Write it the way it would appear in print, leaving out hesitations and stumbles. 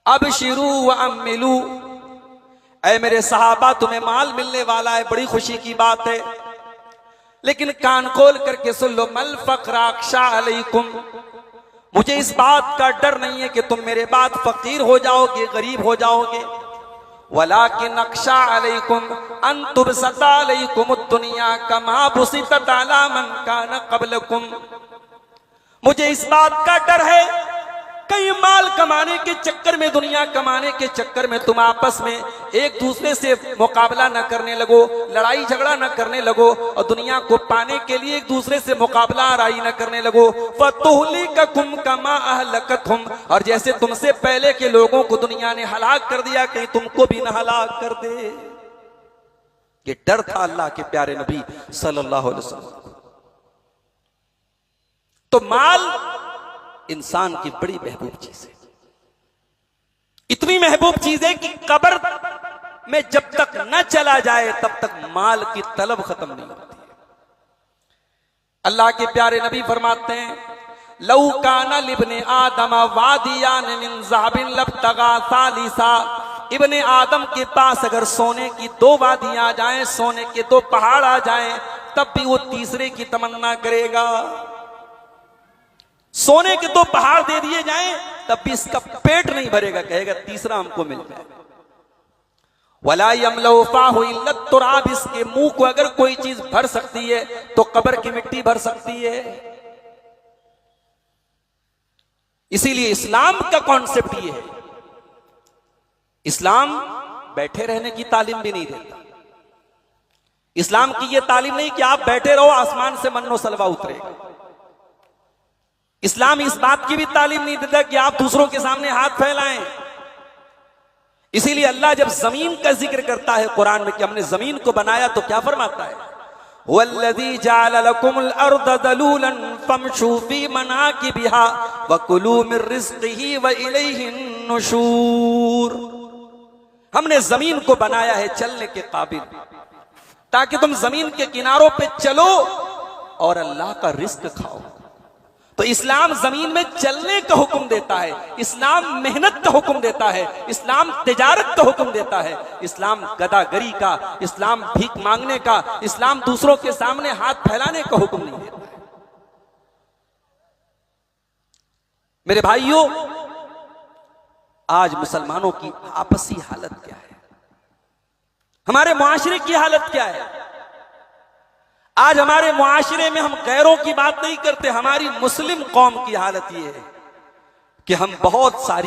अब शिरू व अम्मिलू, ऐ मेरे सहाबा तुम्हें माल मिलने वाला है, बड़ी खुशी की बात है, लेकिन कान खोल करके सुन लो। मल फक्रा अख्शा अलैकुम, मुझे इस बात का डर नहीं है कि तुम मेरे बाद फकीर हो जाओगे, गरीब हो जाओगे। वलाकिन अख्शा अलैकुम अन तुबसता अलैकुम दुनिया कमा बुसितत अला मन कान क़ब्लकुम, मुझे इस बात का डर है कहीं माल कमाने के चक्कर में, दुनिया कमाने के चक्कर में तुम आपस में एक दूसरे से मुकाबला न करने लगो, लड़ाई झगड़ा न करने लगो, और दुनिया को पाने के लिए एक दूसरे से मुकाबला आराई न करने लगो। फतुहलिककुम कमा अहलकतहुम, और जैसे तुमसे पहले के लोगों को दुनिया ने हलाक कर दिया, कहीं तुमको भी न हलाक कर दे। ये डर था अल्लाह के प्यारे नबी सल्लल्लाहु अलैहि वसल्लम। तो माल इंसान की बड़ी महबूब चीज है, इतनी महबूब चीज है कि कब्र में जब तक न चला जाए तब तक माल की तलब खत्म नहीं होती है। अल्लाह के प्यारे नबी फरमाते हैं, लौ काना लिब्ने आदम वादियान मिन ज़हबिन लब्तगा सालिसा, इब्ने आदम के पास अगर सोने की दो वादियां आ जाएं, सोने के दो पहाड़ आ जाएं, तब भी वो तीसरे की तमन्ना करेगा। सोने के दो पहाड़ दे दिए जाएं तब भी इसका पेट नहीं भरेगा, कहेगा तीसरा हमको मिल जाए। वला यमलउ फाहु इल्ला तुराब, इसके मुंह को अगर कोई चीज भर सकती है तो कब्र की मिट्टी भर सकती है। इसीलिए इस्लाम का कॉन्सेप्ट ये है, इस्लाम बैठे रहने की तालीम भी नहीं देता। इस्लाम की यह तालीम नहीं कि आप बैठे रहो आसमान से मन्नो सलवा उतरेगा। इस्लाम इस बात की भी तालीम नहीं देता कि आप दूसरों के सामने हाथ फैलाएं। इसीलिए अल्लाह जब जमीन का जिक्र करता है कुरान में कि हमने जमीन को बनाया, तो क्या फरमाता है, वल्लज़ी जअल लकुमुल अर्द दलूलन फमशू फी मनाकिबिहा वकुलू मिर रिज़्क़िही व इलैहिन नुशूर, हमने जमीन को बनाया है चलने के काबिल, ताकि तुम जमीन के किनारों पे चलो और अल्लाह का रिस्क खाओ। तो इस्लाम जमीन में चलने का हुक्म देता है, इस्लाम मेहनत का हुक्म देता है, इस्लाम तिजारत का हुक्म देता है, इस्लाम गदागरी का, इस्लाम भीख मांगने का, इस्लाम दूसरों के सामने हाथ फैलाने का हुक्म नहीं देता है। मेरे भाइयों, आज मुसलमानों की आपसी हालत क्या है, हमारे मुआशरे की हालत क्या है। आज हमारे मुआशरे में हम गैरों की बात नहीं करते, हमारी मुस्लिम कौम की हालत यह है कि हम बहुत सारी